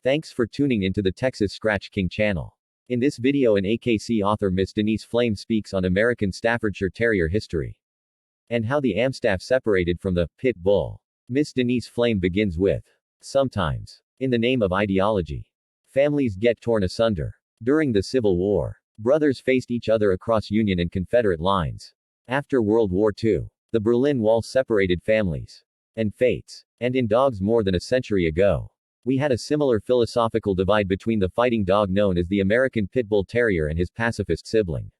Thanks for tuning into the Texas Scratch King channel. In this video, an AKC author, Miss Denise Flaim, speaks on American Staffordshire Terrier history and how the AmStaff separated from the pit bull. Miss Denise Flaim begins with, sometimes, in the name of ideology, families get torn asunder. During the Civil War, brothers faced each other across Union and Confederate lines. After World War II, the Berlin Wall separated families and fates. And in dogs more than a century ago, we had a similar philosophical divide between the fighting dog known as the American Pit Bull Terrier and his pacifist sibling,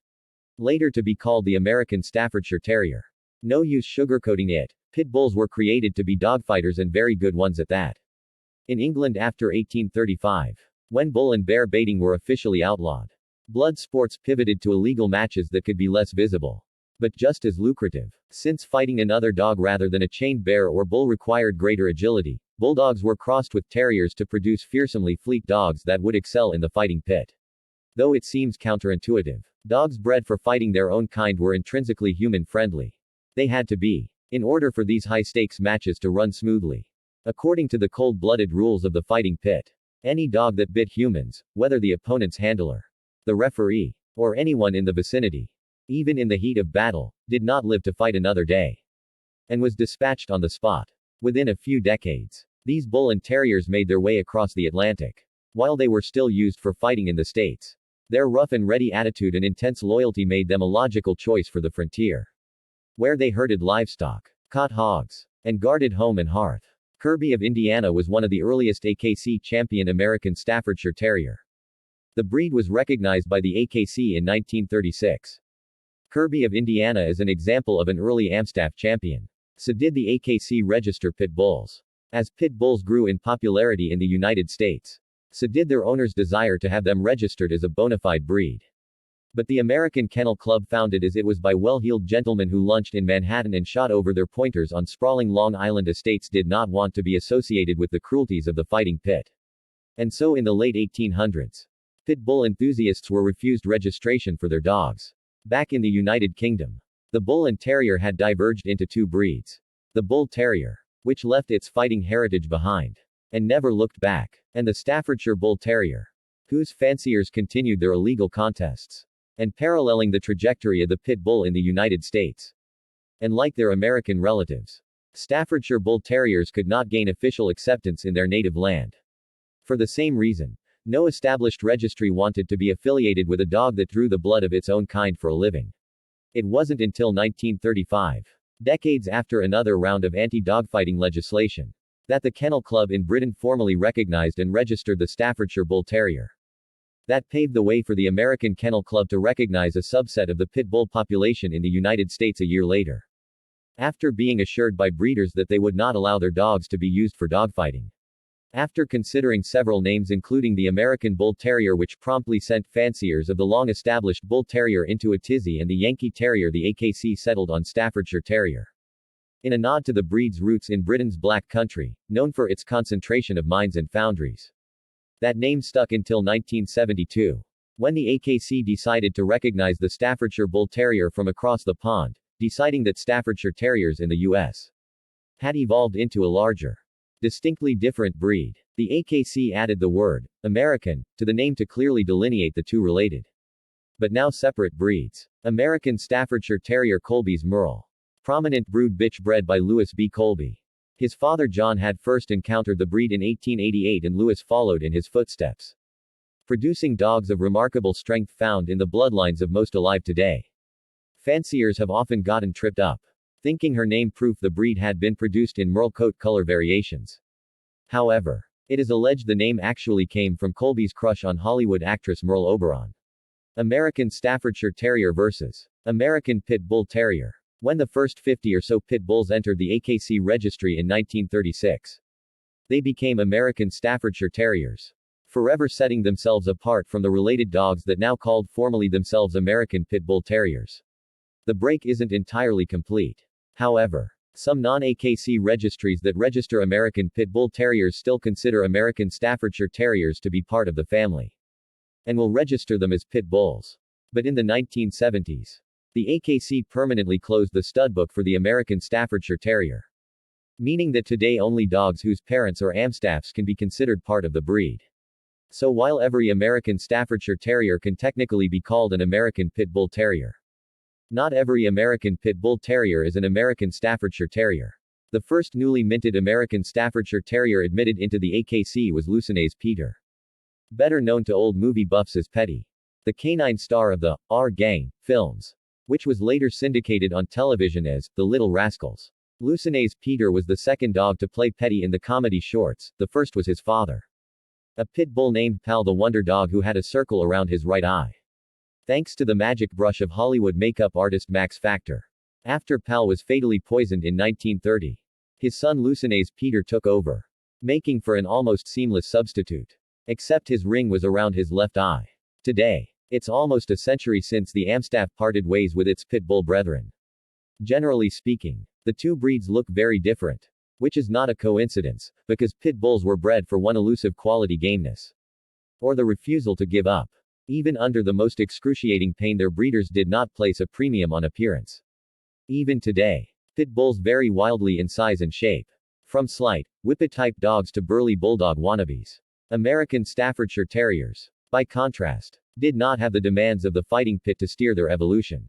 later to be called the American Staffordshire Terrier. No use sugarcoating it. Pit bulls were created to be dogfighters, and very good ones at that. In England after 1835, when bull and bear baiting were officially outlawed, blood sports pivoted to illegal matches that could be less visible, but just as lucrative. Since fighting another dog rather than a chained bear or bull required greater agility, bulldogs were crossed with terriers to produce fearsomely fleet dogs that would excel in the fighting pit. Though it seems counterintuitive, dogs bred for fighting their own kind were intrinsically human-friendly. They had to be, in order for these high-stakes matches to run smoothly. According to the cold-blooded rules of the fighting pit, any dog that bit humans, whether the opponent's handler, the referee, or anyone in the vicinity, even in the heat of battle, did not live to fight another day, and was dispatched on the spot. Within a few decades, these bull and terriers made their way across the Atlantic. While they were still used for fighting in the States, their rough and ready attitude and intense loyalty made them a logical choice for the frontier, where they herded livestock, caught hogs, and guarded home and hearth. Kirby of Indiana was one of the earliest AKC champion American Staffordshire Terrier. The breed was recognized by the AKC in 1936. Kirby of Indiana is an example of an early AmStaff champion. So did the AKC register pit bulls. As pit bulls grew in popularity in the United States, so did their owners' desire to have them registered as a bona fide breed. But the American Kennel Club, founded as it was by well-heeled gentlemen who lunched in Manhattan and shot over their pointers on sprawling Long Island estates, did not want to be associated with the cruelties of the fighting pit. And so in the late 1800s, pit bull enthusiasts were refused registration for their dogs. Back in the United Kingdom, the bull and terrier had diverged into two breeds. The bull terrier, which left its fighting heritage behind and never looked back, and the Staffordshire bull terrier, whose fanciers continued their illegal contests and paralleling the trajectory of the pit bull in the United States. And like their American relatives, Staffordshire bull terriers could not gain official acceptance in their native land. For the same reason, no established registry wanted to be affiliated with a dog that drew the blood of its own kind for a living. It wasn't until 1935, decades after another round of anti-dogfighting legislation, that the Kennel Club in Britain formally recognized and registered the Staffordshire Bull Terrier. That paved the way for the American Kennel Club to recognize a subset of the pit bull population in the United States a year later, after being assured by breeders that they would not allow their dogs to be used for dogfighting. After considering several names including the American Bull Terrier, which promptly sent fanciers of the long-established Bull Terrier into a tizzy, and the Yankee Terrier, the AKC settled on Staffordshire Terrier, in a nod to the breed's roots in Britain's Black Country, known for its concentration of mines and foundries. That name stuck until 1972, when the AKC decided to recognize the Staffordshire Bull Terrier from across the pond, deciding that Staffordshire Terriers in the U.S. had evolved into a larger, distinctly different breed. The AKC added the word American to the name to clearly delineate the two related, but now separate breeds. American Staffordshire Terrier Colby's Merle. Prominent brood bitch bred by Lewis B. Colby. His father John had first encountered the breed in 1888, and Lewis followed in his footsteps, producing dogs of remarkable strength found in the bloodlines of most alive today. Fanciers have often gotten tripped up, thinking her name proof the breed had been produced in Merle coat color variations. However, it is alleged the name actually came from Colby's crush on Hollywood actress Merle Oberon. American Staffordshire Terrier vs. American Pit Bull Terrier. When the first 50 or so pit bulls entered the AKC registry in 1936, they became American Staffordshire Terriers, forever setting themselves apart from the related dogs that now called formally themselves American Pit Bull Terriers. The break isn't entirely complete. However, some non-AKC registries that register American Pit Bull Terriers still consider American Staffordshire Terriers to be part of the family, and will register them as pit bulls. But in the 1970s, the AKC permanently closed the studbook for the American Staffordshire Terrier, meaning that today only dogs whose parents are AmStaffs can be considered part of the breed. So while every American Staffordshire Terrier can technically be called an American Pit Bull Terrier, not every American Pit Bull Terrier is an American Staffordshire Terrier. The first newly minted American Staffordshire Terrier admitted into the AKC was Lucina's Peter, better known to old movie buffs as Petty, the canine star of the Our Gang films, which was later syndicated on television as The Little Rascals. Lucina's Peter was the second dog to play Petty in the comedy shorts. The first was his father, a pit bull named Pal the Wonder Dog who had a circle around his right eye, thanks to the magic brush of Hollywood makeup artist Max Factor. After Pal was fatally poisoned in 1930, his son Lucina's Peter took over, making for an almost seamless substitute. Except his ring was around his left eye. Today, it's almost a century since the AmStaff parted ways with its pit bull brethren. Generally speaking, the two breeds look very different, which is not a coincidence, because pit bulls were bred for one elusive quality: gameness, or the refusal to give up. Even under the most excruciating pain, their breeders did not place a premium on appearance. Even today, pit bulls vary wildly in size and shape, from slight, whippet-type dogs to burly bulldog wannabes. American Staffordshire Terriers, by contrast, did not have the demands of the fighting pit to steer their evolution.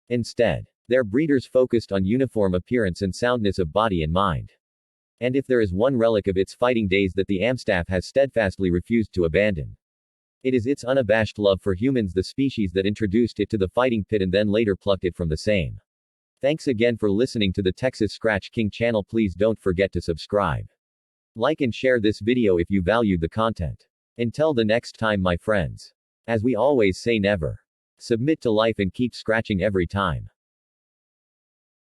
Instead, their breeders focused on uniform appearance and soundness of body and mind. And if there is one relic of its fighting days that the AmStaff has steadfastly refused to abandon, it is its unabashed love for humans, the species that introduced it to the fighting pit and then later plucked it from the same. Thanks again for listening to the Texas Scratch King channel. Please don't forget to subscribe, like and share this video if you valued the content. Until the next time, my friends. As we always say, never submit to life and keep scratching every time.